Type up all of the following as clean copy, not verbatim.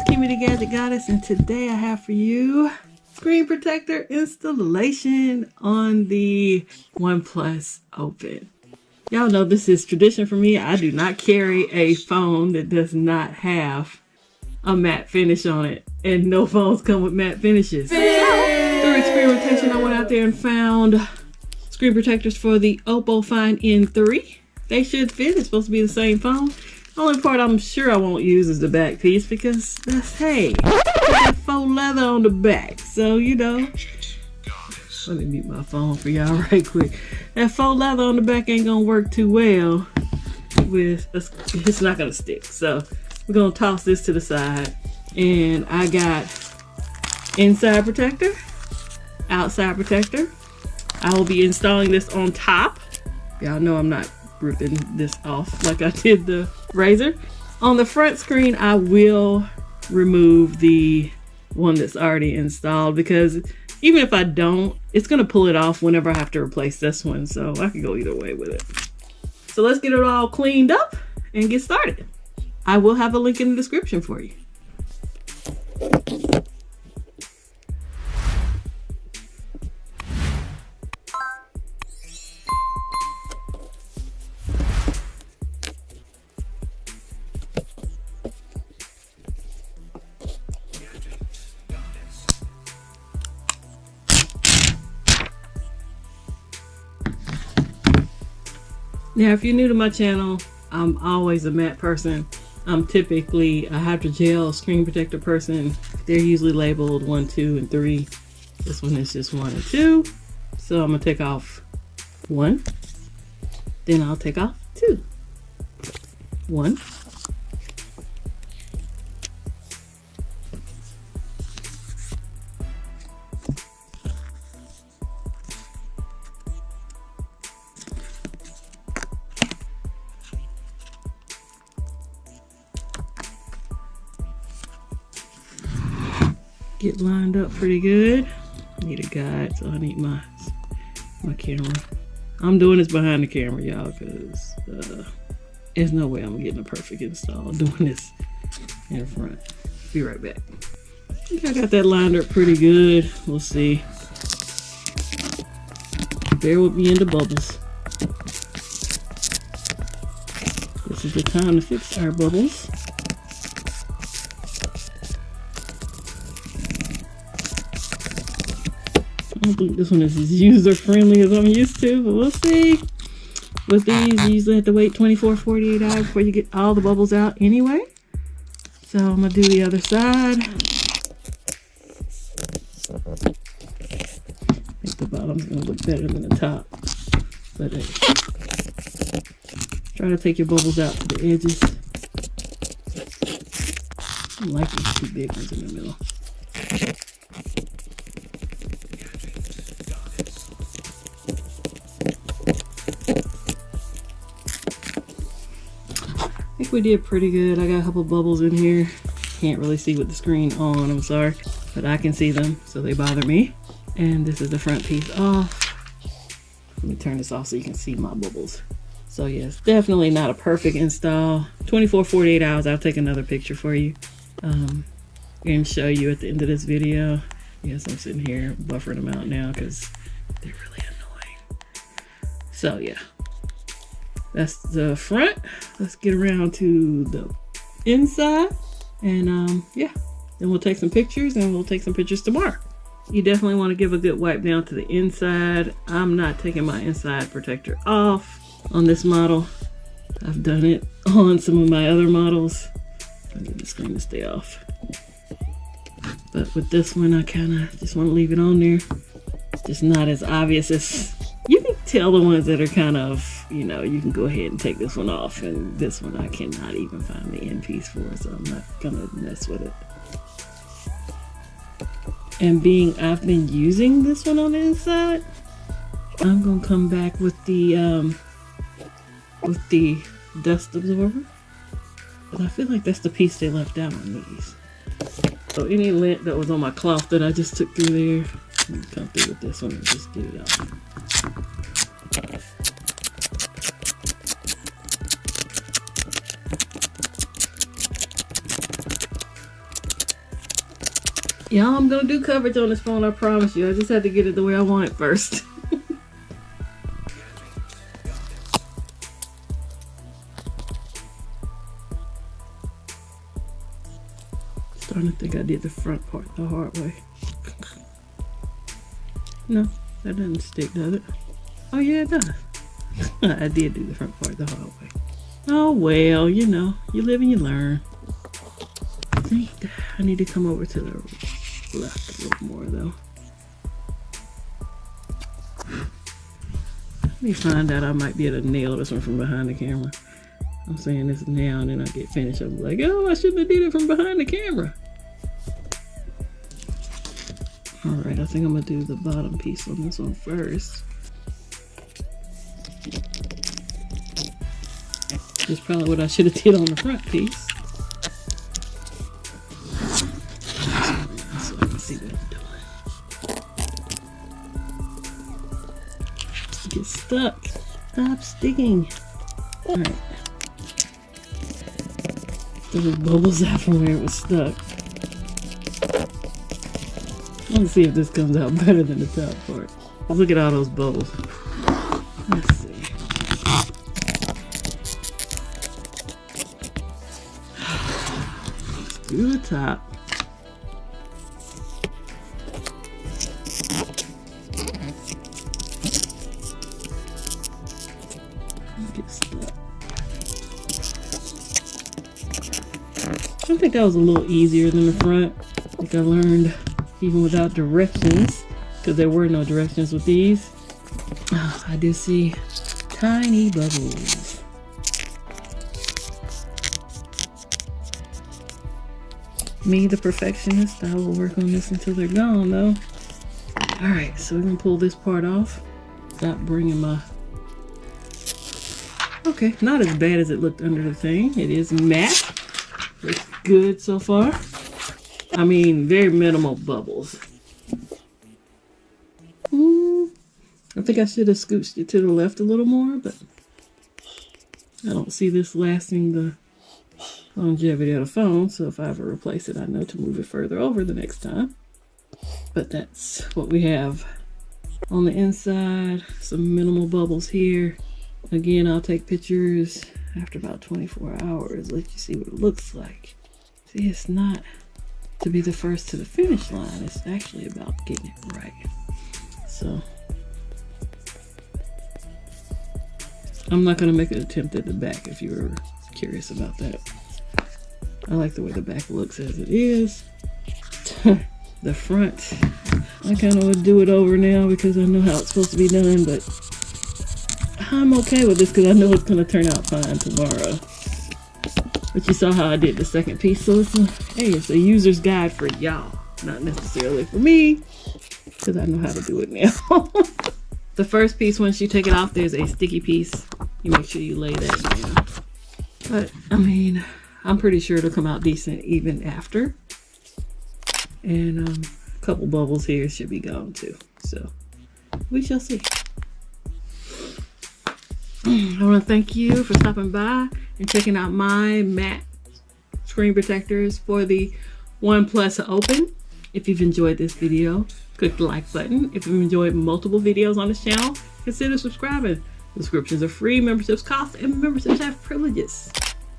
Kimmy the Gadget Goddess, and today I have for you screen protector installation on the OnePlus Open. Y'all know this is tradition for me. I do not carry a phone that does not have a matte finish on it, and no phones come with matte finishes. So, through experimentation, I went out there and found screen protectors for the Oppo Find N3. They should fit. It's supposed to be the same phone. The only part I'm sure I won't use is the back piece because that's, hey, that faux leather on the back. So, you know, let me mute my phone for y'all right quick. That faux leather on the back ain't gonna work too well with, it's not gonna stick. So we're gonna toss this to the side. And I got inside protector, outside protector. I will be installing this on top. Y'all know I'm not ripping this off like I did the razor. On the front screen, I will remove the one that's already installed because even if I don't, it's gonna pull it off whenever I have to replace this one. So I can go either way with it. So let's get it all cleaned up and get started. I will have a link in the description for you. Now, if you're new to my channel, I'm always a matte person. I'm typically a hydrogel screen protector person. They're usually labeled 1, 2, and 3. This one is just 1 and 2. So I'm gonna take off 1. Then I'll take off 2. 1. Get lined up pretty good. Need a guide, so I need my camera. I'm doing this behind the camera, y'all, because there's no way I'm getting a perfect install doing this in front. Be right back. I think I got that lined up pretty good. We'll see. Bear with me in the bubbles. This is the time to fix our bubbles. I don't think this one is as user-friendly as I'm used to, but we'll see. With these, you usually have to wait 24-48 hours before you get all the bubbles out anyway. So I'm going to do the other side. I think the bottom's going to look better than the top. But try to take your bubbles out to the edges. I like these two big ones in the middle. I think we did pretty good. I got a couple bubbles in here. Can't really see with the screen on, I'm sorry, but I can see them, so they bother me. And this is the front piece off. Let me turn this off so you can see my bubbles. So yes, definitely not a perfect install. 24-48 hours, I'll take another picture for you and show you at the end of this video. Yes, I'm sitting here buffering them out now because they're really annoying. So yeah. That's the front. Let's get around to the inside. And yeah, then we'll take some pictures and we'll take some pictures tomorrow. You definitely want to give a good wipe down to the inside. I'm not taking my inside protector off on this model. I've done it on some of my other models. I need the screen to stay off. But with this one, I kind of just want to leave it on there. Just not as obvious as, you can tell the ones that are kind of, you know, you can go ahead and take this one off, and this one I cannot even find the end piece for, so I'm not gonna mess with it. And being I've been using this one on the inside, I'm gonna come back with the dust absorber, but I feel like that's the piece they left out on these. So any lint that was on my cloth that I just took through there, I'm gonna come through with this one and just get it out. Y'all, I'm gonna do coverage on this phone, I promise you. I just had to get it the way I want it first. Starting to think I did the front part the hard way. No, that doesn't stick, does it? Oh yeah, it does. I did do the front part the hard way. Oh well, you know, you live and you learn. I think I need to come over to the left a little more though. Let me find out. I might be able to nail this one from behind the camera. I'm saying this now and then I get finished. I'm like, oh, I shouldn't have did it from behind the camera. Alright, I think I'm gonna do the bottom piece on this one first. That's probably what I should have did on the front piece. So I can see what I'm doing. Get stuck. Stop sticking. Alright. There bubbles out from where it was stuck. Let's see if this comes out better than the top part. Look at all those bubbles. Let's see. Let's do the top. Get stuck. I think that was a little easier than the front. I think I learned even without directions, because there were no directions with these. Oh, I do see tiny bubbles. Me, the perfectionist, I will work on this until they're gone though. Alright, so we're gonna pull this part off. Stop bringing my... Okay, not as bad as it looked under the thing. It is matte. Looks good so far. I mean, very minimal bubbles. I think I should have scooched it to the left a little more, but I don't see this lasting the longevity of the phone, so if I ever replace it, I know to move it further over the next time. But that's what we have on the inside. Some minimal bubbles here. Again, I'll take pictures after about 24 hours, let you see what it looks like. See, it's not to be the first to the finish line. It's actually about getting it right. So I'm not going to make an attempt at the back if you were curious about that. I like the way the back looks as it is. The front, I kind of would do it over now because I know how it's supposed to be done, but I'm okay with this because I know it's going to turn out fine tomorrow. But you saw how I did the second piece, so it's a user's guide for y'all, not necessarily for me, because I know how to do it now. The first piece, once you take it off, there's a sticky piece. You make sure you lay that down. But, I mean, I'm pretty sure it'll come out decent even after. And a couple bubbles here should be gone too. So, we shall see. I want to thank you for stopping by and checking out my matte screen protectors for the OnePlus Open. If you've enjoyed this video, click the like button. If you've enjoyed multiple videos on this channel, consider subscribing. Subscriptions are free, memberships cost, and memberships have privileges.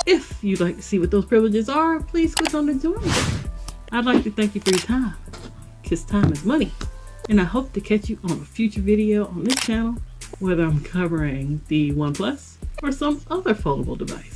If you'd like to see what those privileges are, please click on the join button. I'd like to thank you for your time, because time is money. And I hope to catch you on a future video on this channel, whether I'm covering the OnePlus or some other foldable device.